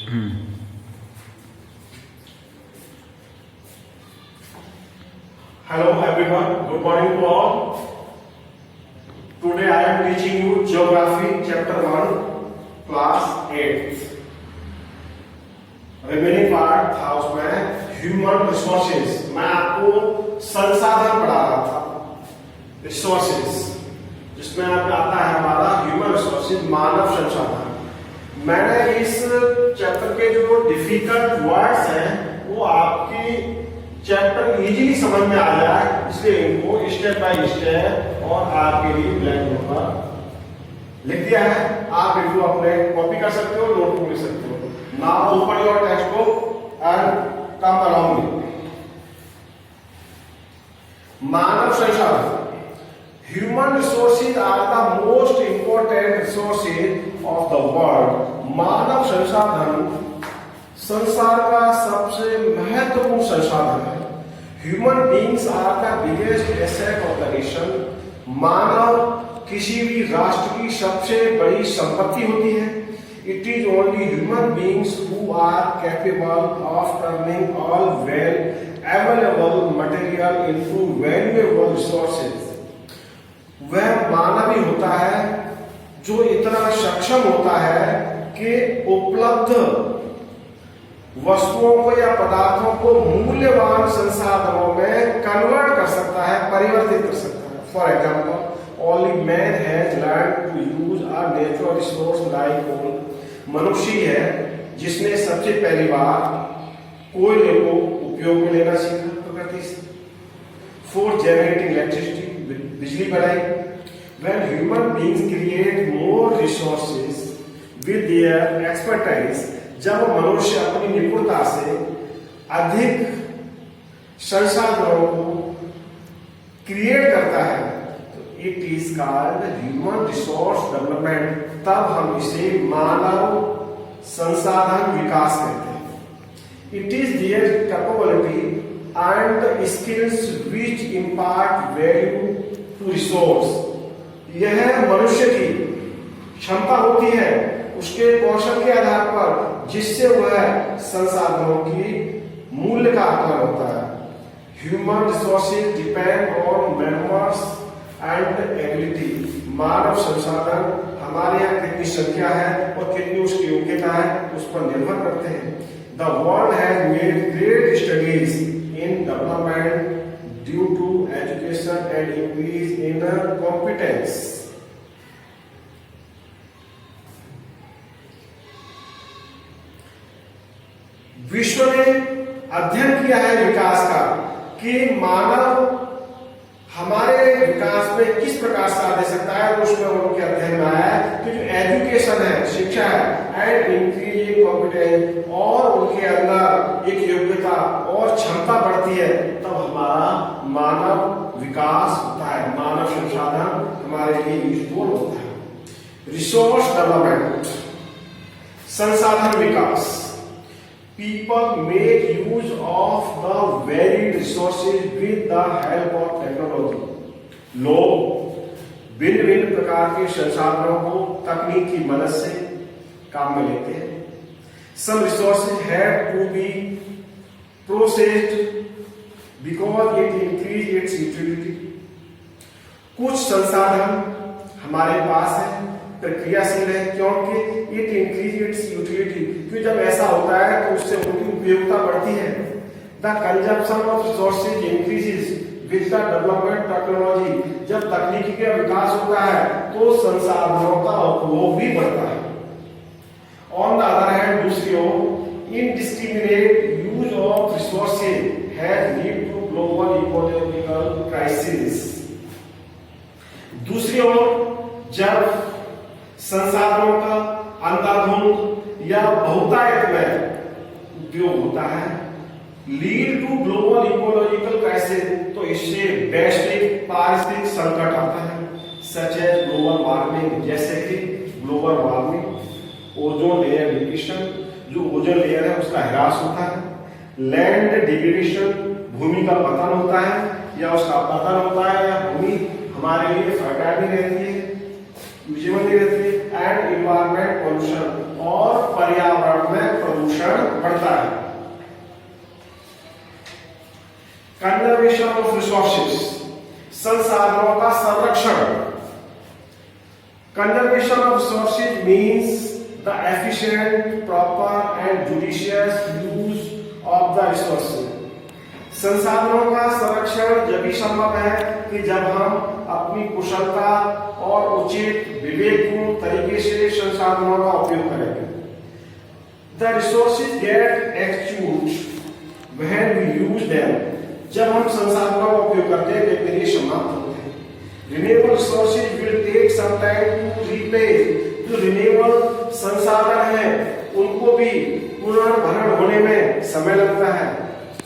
Hello everyone, good morning to all. Today I am teaching you Geography Chapter 1, Class 8. Remaining part था उसमें Human Resources. मैं आपको संसाधन पढ़ा रहा था, Resources, जिसमें आप आता है हमारा Human Resources, मानव संसाधन. मैंने इस चैप्टर के जो डिफिकल्ट वर्ड्स हैं वो आपकी चैप्टर इजीली समझ में आ जाए, इसलिए इनको स्टेप बाय स्टेप और आपके लिए ब्लैक बोर्ड पर लिख दिया है. आप इनको अपने कॉपी कर सकते हो, नोटबुक लिख सकते हो. Now open your textbook and come around me. मानव संसाधन. Human resources are the most important resources of the world. मानव संसाधन संसार का सबसे महत्वपूर्ण संसाधन है. Human beings are the biggest asset of the nation. मानव किसी भी राष्ट्र की सबसे बड़ी संपत्ति होती है. It is only human beings who are capable of turning all available material into valuable resources. वह मानव ही होता है जो इतना सक्षम होता है कि उपलब्ध वस्तुओं को या पदार्थों को मूल्यवान संसाधनों में कन्वर्ट कर सकता है, परिवर्तित कर सकता है. For example, only man has learn to use a natural resource like coal. मनुष्य ही है जिसने सबसे पहली बार कोयले को उपयोग में लेना सीखा प्रकृति से. फॉर जनरेटिंग इलेक्ट्रिसिटी, बिजली बनाई. When human beings create more resources with their expertise, जब मनुष्य अपनी निपुणता से अधिक संसाधनों को क्रिएट करता है तो it is called human resource development. तब हम इसे मानव संसाधन विकास कहते हैं. It is their capability and skills which impart value to resource. यह मनुष्य की क्षमता होती है उसके कौशल के आधार पर जिससे वह संसाधनों की मूल्य का आकलन होता है. Human resources depend on members and ability. मानव संसाधन हमारे यहाँ कितनी संख्या है और कितनी उसकी योग्यता है उस पर निर्भर करते हैं. The world has made great studies in development due to education and increase in competence. विश्व ने अध्ययन किया है विकास का कि मानव हमारे विकास में किस प्रकार साथ दे सकता है. तो उसमें उनके अध्ययन में आया है कि जो एजुकेशन है, शिक्षा है, एंड इंक्रीज इन कॉम्पिटेंस, और उनके अंदर एक योग्यता और क्षमता बढ़ती है, तब हमारा मानव विकास होता है, मानव संसाधन हमारे लिए यूजफुल होता है. रिसोर्स डेवलपमेंट, संसाधन विकास. People make use of the varied resources with the help of technology. लोग भिन्न भिन्न प्रकार के संसाधनों को तकनीक की मदद से काम में लेते हैं. Some resources have to be processed because it increase its utility. कुछ संसाधन हमारे पास है, प्रक्रियाशील है, क्योंकि इट इंक्रीज इट्स यूटिलिटी. क्योंकि जब ऐसा होता है तो उससे उनकी उपयोगिता बढ़ती है. The consumption of resources increases with the development technology. जब तकनीकी का विकास होता है तो संसाधनों का उपयोग भी बढ़ता है. ऑन द अदर हैंड, दूसरी ओर, indiscriminate use of resources has lead to global economical crisis. दूसरी ओर, जब संसाधनों का अंधाधुंध या बहुतायत में उपयोग होता है, lead to global ecological crisis, तो इससे वैश्विक पारिस्थितिक संकट आता है. सच एज ग्लोबल वार्मिंग, जैसे कि global warming, ozone layer depletion, जो ओजोन लेयर है उसका ह्रास होता है. लैंड डिग्रेडेशन, भूमि का पतन होता है या उसका पतन होता है, या भूमि हमारे लिए फर्टाइल नहीं रहती है, यूजेबल नहीं रहती है. एंड इन्वायरमेंट पोल्यूशन, और पर्यावरण में प्रदूषण बढ़ता है। कंजर्वेशन ऑफ रिसोर्सेस, संसाधनों का संरक्षण। Conservation of resources means the efficient, proper and judicious use of the resources. संसाधनों का संरक्षण जब भी संभव है कि जब हम अपनी कुशलता और उचित विवेकपूर्ण तरीके से संसाधनों का उपयोग करेंगे। The resources get exchanged when we use them. जब हम संसाधनों का उपयोग करते हैं वे फिर समाप्त होते हैं। Renewable resources will take some time to replace. जो रिन्यूएबल संसाधन है उनको भी पुनर्भरण होने में समय लगता है।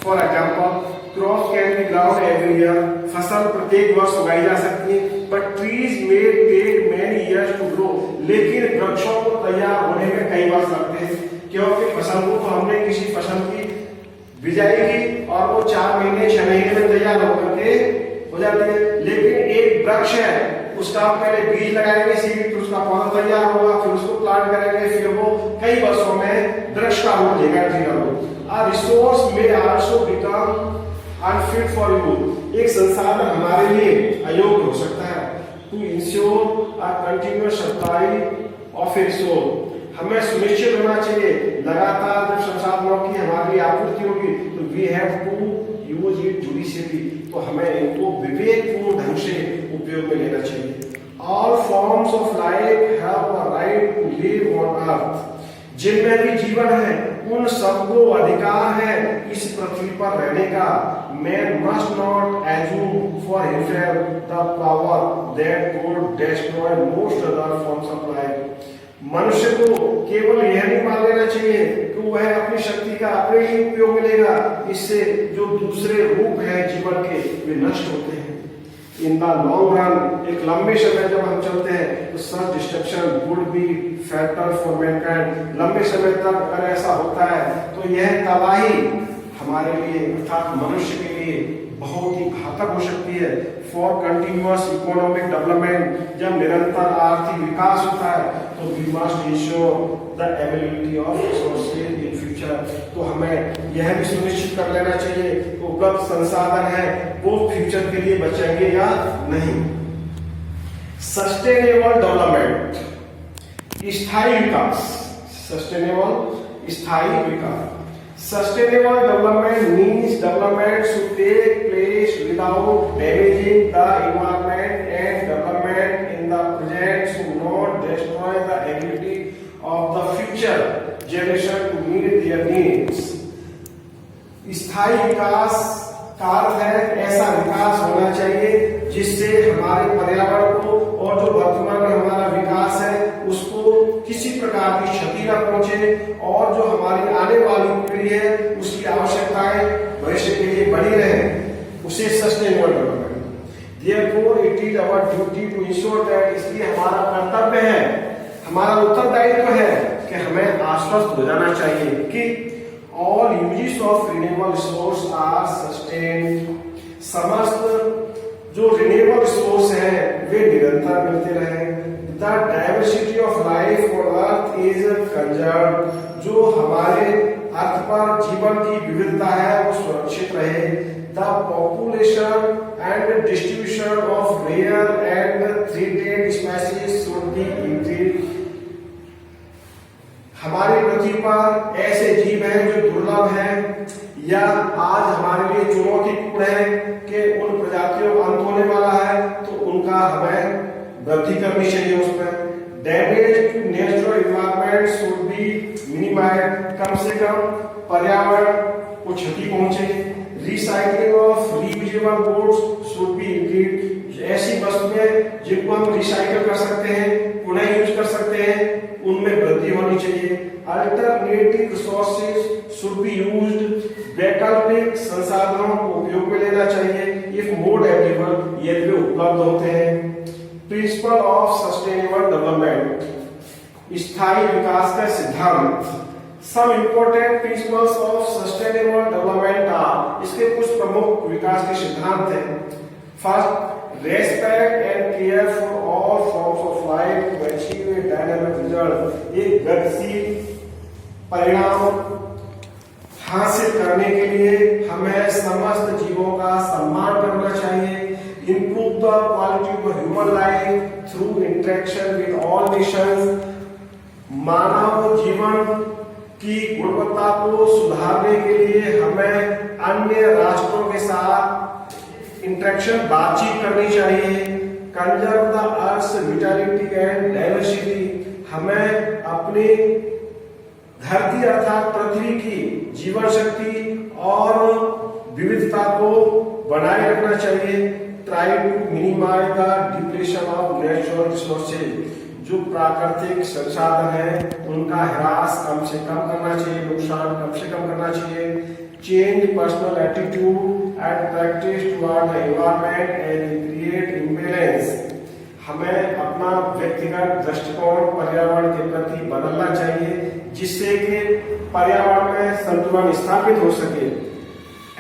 For example, crop can be ground every year. फसल प्रत्येक वर्ष उगाई जा सकती है, but trees may take many years to grow. लेकिन वृक्षों को तैयार होने में कई वर्ष लगते हैं, क्योंकि फसल को तो हमने किसी फसल की बिजाई की और वो 4 महीने 6 महीने में तैयार होकर के हो जाती है। लेकिन एक वृक्ष है, उसका पहले बीज लगाएंगे, सीड, फिर उसका पौधा तैयार होगा, फिर उसको प्लांट करेंगे, फिर वो कई वर्षों में वृक्ष का रूप लेगा, ट्री का रूप। A resource may also become unfit for use। एक संसाधन हमारे लिए अयोग्य हो सकता है। To ensure a continuous supply of a resource, हमें सुनिश्चित होना चाहिए लगातार जब संसाधनों की हमारी आपूर्ति होगी तो we have to use it judiciously। तो हमें इनको विवेकपूर्ण ढंग से उपयोग में लेना चाहिए। All forms of life have a right to live on earth। जिनमें भी जीवन है उन सबको अधिकार है इस पृथ्वी पर रहने का। Man must not assume for himself the power that could destroy most other forms of life। मनुष्य को केवल यह नहीं मान लेना चाहिए कि वह अपनी शक्ति का अपने ही उपयोग में लेगा, इससे जो दूसरे रूप हैं जीवन के वे नष्ट होते हैं। इन द लॉन्ग रन, एक लंबे समय जब हम चलते हैं तो such destruction would be fatal for mankind. लंबे समय तक अगर ऐसा होता है तो यह तबाही हमारे लिए अर्थात मनुष्य के लिए बहुत ही घातक हो सकती है। फॉर कंटिन्यूअस इकोनॉमिक डेवलपमेंट, जब निरंतर आर्थिक विकास होता है तो we must ensure the availability of resources in future. तो हमें यह भी सुनिश्चित कर लेना चाहिए कि उपलब्ध संसाधन है वो फ्यूचर के लिए बचेंगे या नहीं। सस्टेनेबल डेवलपमेंट, स्थायी विकास। सस्टेनेबल, स्थायी विकास। Sustainable development means development should take place without damaging the environment, and development in the present should not destroy the ability of the future generation to meet their needs। स्थायी विकास का अर्थ है ऐसा विकास होना चाहिए जिससे हमारे पर्यावरण को और जो वर्तमान में हमारा विकास है उसको किसी प्रकार की क्षति न पहुंचे, और जो हमारी आने वाली पीढ़ी है उसकी आवश्यकताएं भविष्य के लिए बनी रहे, उसे sustainable development. Therefore it is our duty to ensure that, इसलिए हमारा कर्तव्य है, हमारा उत्तरदायित्व है कि हमें आश्वस्त हो जाना चाहिए कि all uses of renewable resource are sustained. समस्त जो रिन्यूएबल रिसोर्स हैं वे निरंतर मिलते रहे। The diversity of life on earth is conserved. जो हमारे अर्थ पर जीवन की विविधता है वो सुरक्षित रहे। The population and distribution of rare and threatened species should be increased. हमारी पृथ्वी पर ऐसे जीव हैं जो दुर्लभ हैं या आज हमारे लिए चुनौतीपूर्ण है कि उन प्रजातियों का अंत होने वाला है, तो उनका हमें वृद्धि करनी चाहिए उसमें। Damage to natural environment should be minimized. कम से कम पर्यावरण को क्षति पहुंचे। Recycling of reusable goods should be increased. ऐसी वस्तुएं जिनको हम रिसाइकल कर सकते हैं, पुनः यूज कर सकते हैं, उनमें वृद्धि होनी चाहिए। Alternative resources should be used. वैकल्पिक संसाधनों को उपयोग में लेना चाहिए इफ मोर अवेलेबल, यदि वे उपलब्ध होते हैं। प्रिंसिपल ऑफ सस्टेनेबल डेवलपमेंट, स्थायी विकास का सिद्धांत। Some important principles of sustainable development are, इसके कुछ प्रमुख विकास के सिद्धांत हैं। First, respect and care for all forms of life to achieve a dynamic result. एक गतिशील परिणाम हासिल करने के लिए हमें समस्त जीवों का सम्मान करना चाहिए। Improve the quality of human life through interaction with all nations. मानव जीवन की गुणवत्ता को सुधारने के लिए हमें अन्य राष्ट्रों के साथ इंटरेक्शन बातचीत करनी चाहिए। Conserve the earth vitality and diversity, हमें अपनी धरती अर्थात पृथ्वी की जीवन शक्ति और विविधता को बनाए रखना चाहिए। Try to minimise the depletion of natural resources, जो प्राकृतिक संसाधन है उनका ह्रास कम से कम करना चाहिए, नुकसान कम से कम करना चाहिए। Change personal attitude and practice toward the environment and create imbalance, हमें अपना व्यक्तिगत दृष्टिकोण पर्यावरण के प्रति बदलना चाहिए जिससे कि पर्यावरण में संतुलन स्थापित हो सके।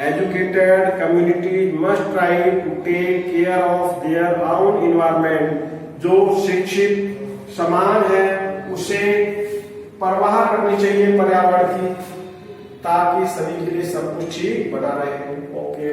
Educated communities must try to take care of their own environment, जो शिक्षित समाज है उसे परवाह करनी चाहिए पर्यावरण की, ताकि सभी के लिए सब कुछ ठीक बना रहे। ओके।